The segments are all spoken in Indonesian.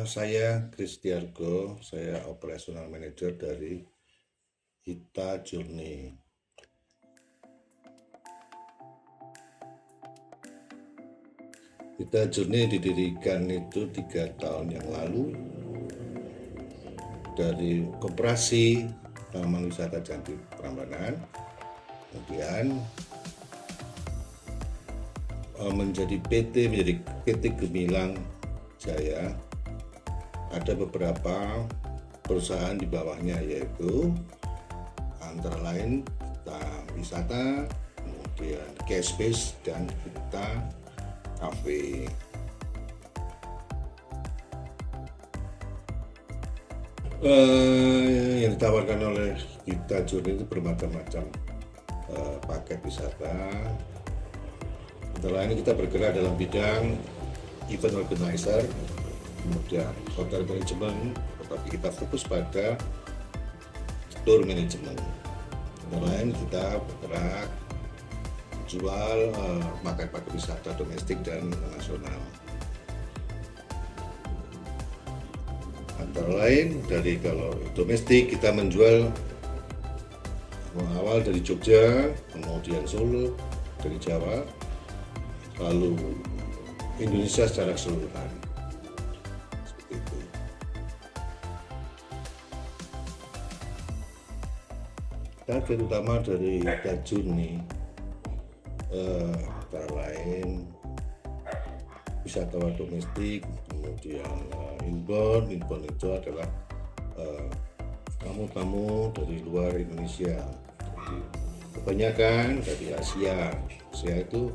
Saya Kristiargo, saya Operational Manager dari Hita Journey. Hita Journey didirikan itu 3 tahun yang lalu dari koperasi Taman Wisata Candi Prambanan, kemudian menjadi PT Gemilang Jaya. Ada beberapa perusahaan di bawahnya, yaitu antara lain Hita Wisata, kemudian Cashbase, dan Hita Cafe. Yang ditawarkan oleh Hita Journey itu bermacam-macam paket wisata. Antara lain kita bergerak dalam bidang event organizer, kemudian hotel management, tetapi kita fokus pada tour management. Antara lain kita bergerak jual paket-paket wisata domestik dan internasional. Antara lain dari kalau domestik kita menjual awal dari Jogja, kemudian Solo, dari Jawa, lalu Indonesia secara keseluruhan. Seperti itu. Target utama dari Hita Journey antara lain wisatawan domestik, kemudian inbound itu adalah tamu-tamu dari luar Indonesia. Jadi, kebanyakan dari Asia. Asia itu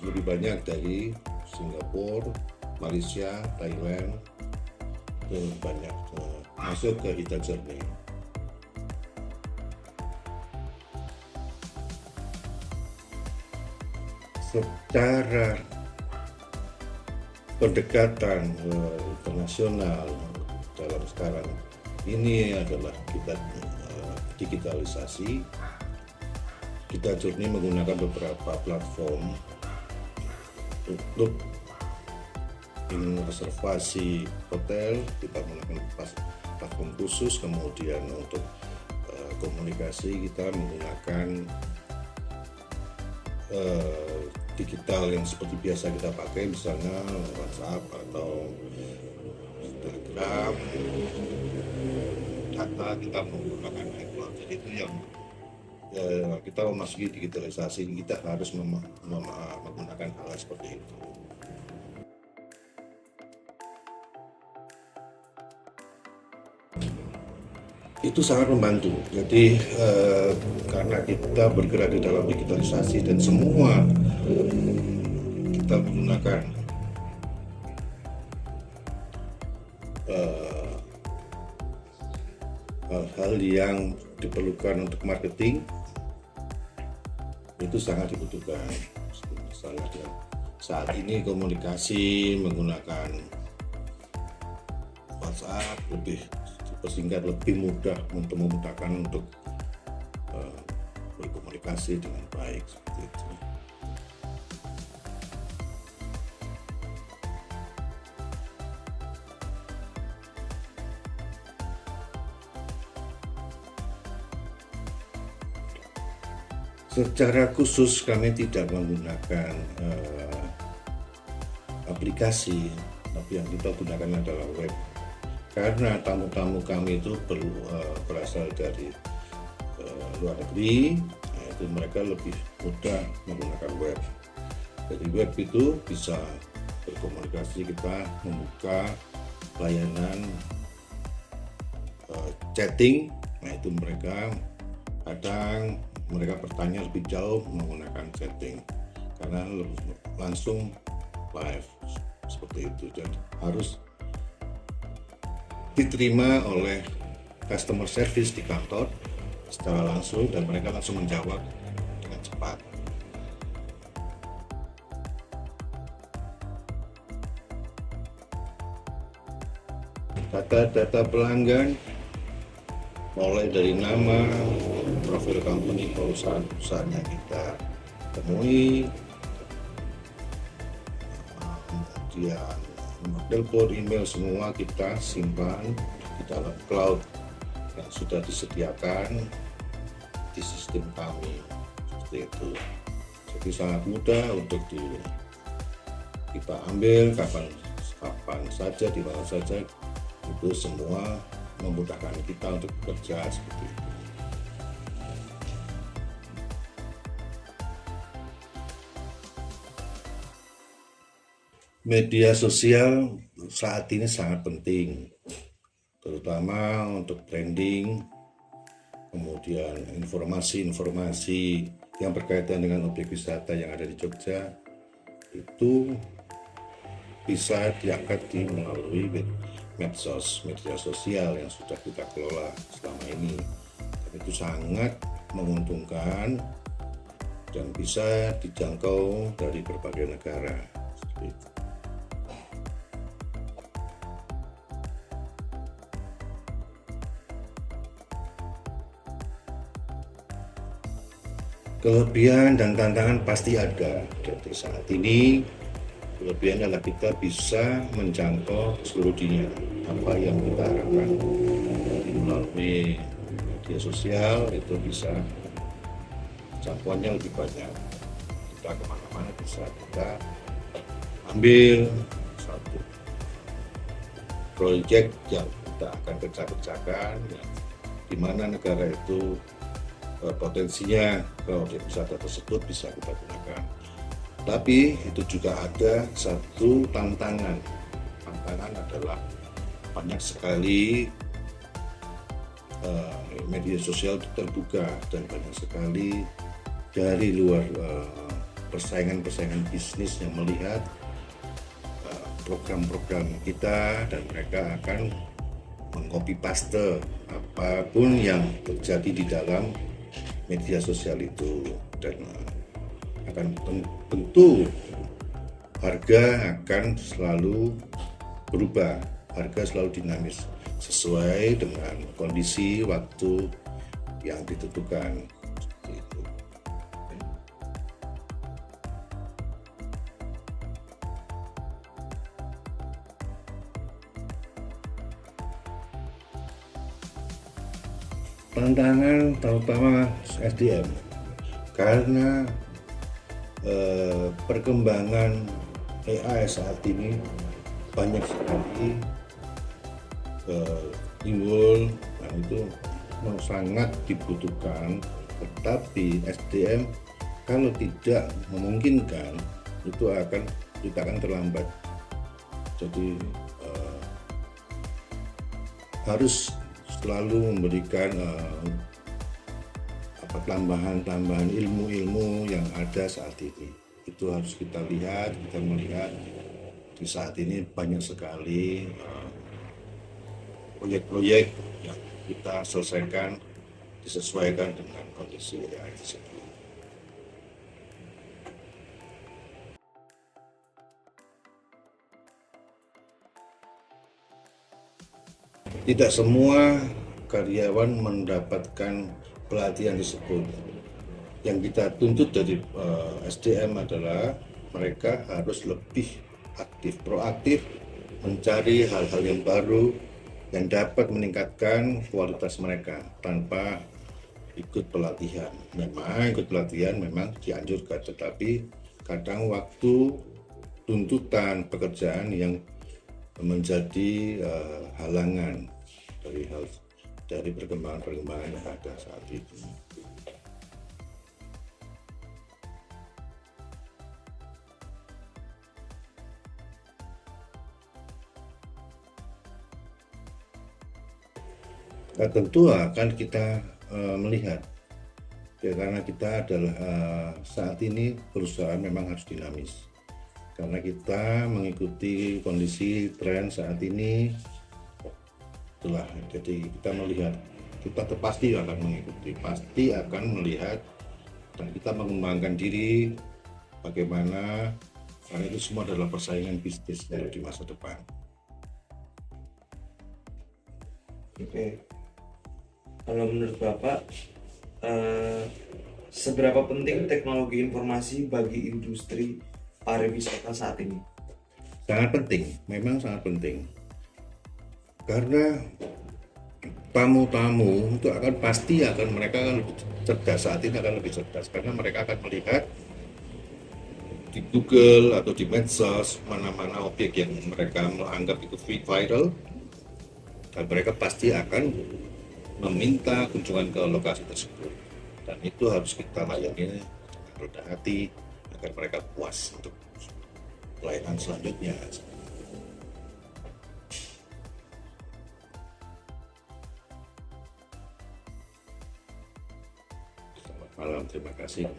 lebih banyak dari Singapura, Malaysia, Thailand, itu banyak masuk ke Hita Journey. Secara pendekatan internasional dalam sekarang ini adalah kita digitalisasi. Hita Journey menggunakan beberapa platform untuk reservasi hotel. Kita menggunakan platform khusus, kemudian untuk komunikasi kita menggunakan digital yang seperti biasa kita pakai, misalnya WhatsApp atau Telegram. Data kita menggunakan iCloud. Jadi itu yang kita memasuki digitalisasi, kita harus menggunakan hal seperti itu. Itu sangat membantu. Jadi karena kita bergerak di dalam digitalisasi dan semua kita menggunakan hal-hal yang diperlukan untuk marketing, itu sangat dibutuhkan. Misalnya saat ini komunikasi menggunakan WhatsApp lebih dipersingkat, lebih mudah untuk memudahkan untuk berkomunikasi dengan baik, seperti itu. Secara khusus kami tidak menggunakan aplikasi, tapi yang kita gunakan adalah web. Karena tamu-tamu kami itu berasal dari luar negeri, itu mereka lebih mudah menggunakan web. Dari web itu bisa berkomunikasi, kita membuka layanan chatting. Nah itu mereka kadang mereka bertanya lebih jauh menggunakan chatting karena langsung live seperti itu. Jadi harus diterima oleh customer service di kantor secara langsung dan mereka langsung menjawab dengan cepat. Data-data pelanggan mulai dari nama, profil company, perusahaan yang kita temui, kemudian nomor telepon, email, semua kita simpan di dalam cloud yang sudah disediakan di sistem kami. Seperti itu. Jadi sangat mudah untuk kita ambil kapan saja, di mana saja, itu semua memudahkan kita untuk bekerja seperti itu. Media sosial saat ini sangat penting, terutama untuk branding, kemudian informasi-informasi yang berkaitan dengan objek wisata yang ada di Jogja itu bisa diangkat melalui medsos, media sosial yang sudah kita kelola selama ini. Dan itu sangat menguntungkan dan bisa dijangkau dari berbagai negara. Seperti itu. Kelebihan dan tantangan pasti ada. Jadi saat ini kelebihan adalah kita bisa menjangkau seluruh dunia. Apa yang kita harapkan melalui media sosial itu bisa jangkauannya lebih banyak. Kita kemana-mana bisa kita ambil satu proyek yang kita akan kerjakan, ya, di mana negara itu potensinya objek wisata tersebut bisa kita gunakan. Tapi itu juga ada satu tantangan. Tantangan adalah banyak sekali media sosial terbuka dan banyak sekali dari luar persaingan bisnis yang melihat program-program kita dan mereka akan mengcopy paste apapun yang terjadi di dalam media sosial itu, dan akan tentu harga akan selalu berubah, harga selalu dinamis sesuai dengan kondisi waktu yang ditentukan. Itu. Tantangan terutama SDM, karena perkembangan AI saat ini banyak sekali timbul, dan itu sangat dibutuhkan. Tetapi SDM kalau tidak memungkinkan itu kita akan terlambat. Jadi harus selalu memberikan tambahan ilmu-ilmu yang ada saat ini. Itu harus kita melihat di saat ini banyak sekali proyek-proyek yang kita selesaikan disesuaikan dengan kondisi yang ada. Tidak semua karyawan mendapatkan pelatihan tersebut. Yang kita tuntut dari SDM adalah mereka harus lebih aktif, proaktif, mencari hal-hal yang baru yang dapat meningkatkan kualitas mereka tanpa ikut pelatihan. Memang ikut pelatihan memang dianjurkan, tetapi kadang waktu, tuntutan pekerjaan yang menjadi halangan dari perkembangan yang ada saat ini. Nah, tentu akan kita melihat ya, karena kita adalah saat ini perusahaan memang harus dinamis, karena kita mengikuti kondisi tren saat ini. Itulah, jadi kita melihat, kita pasti akan mengikuti, pasti akan melihat, dan kita mengembangkan diri bagaimana, karena itu semua adalah persaingan bisnis di masa depan. Oke, kalau menurut Bapak, seberapa penting teknologi informasi bagi industri pariwisata saat ini? Sangat penting, memang sangat penting. Karena tamu-tamu itu mereka akan lebih cerdas, saat ini akan lebih cerdas karena mereka akan melihat di Google atau di medsos mana-mana objek yang mereka menganggap itu viral, dan mereka pasti akan meminta kunjungan ke lokasi tersebut, dan itu harus kita layani dengan rendah hati agar mereka puas untuk pelayanan selanjutnya. Selamat malam, terima kasih.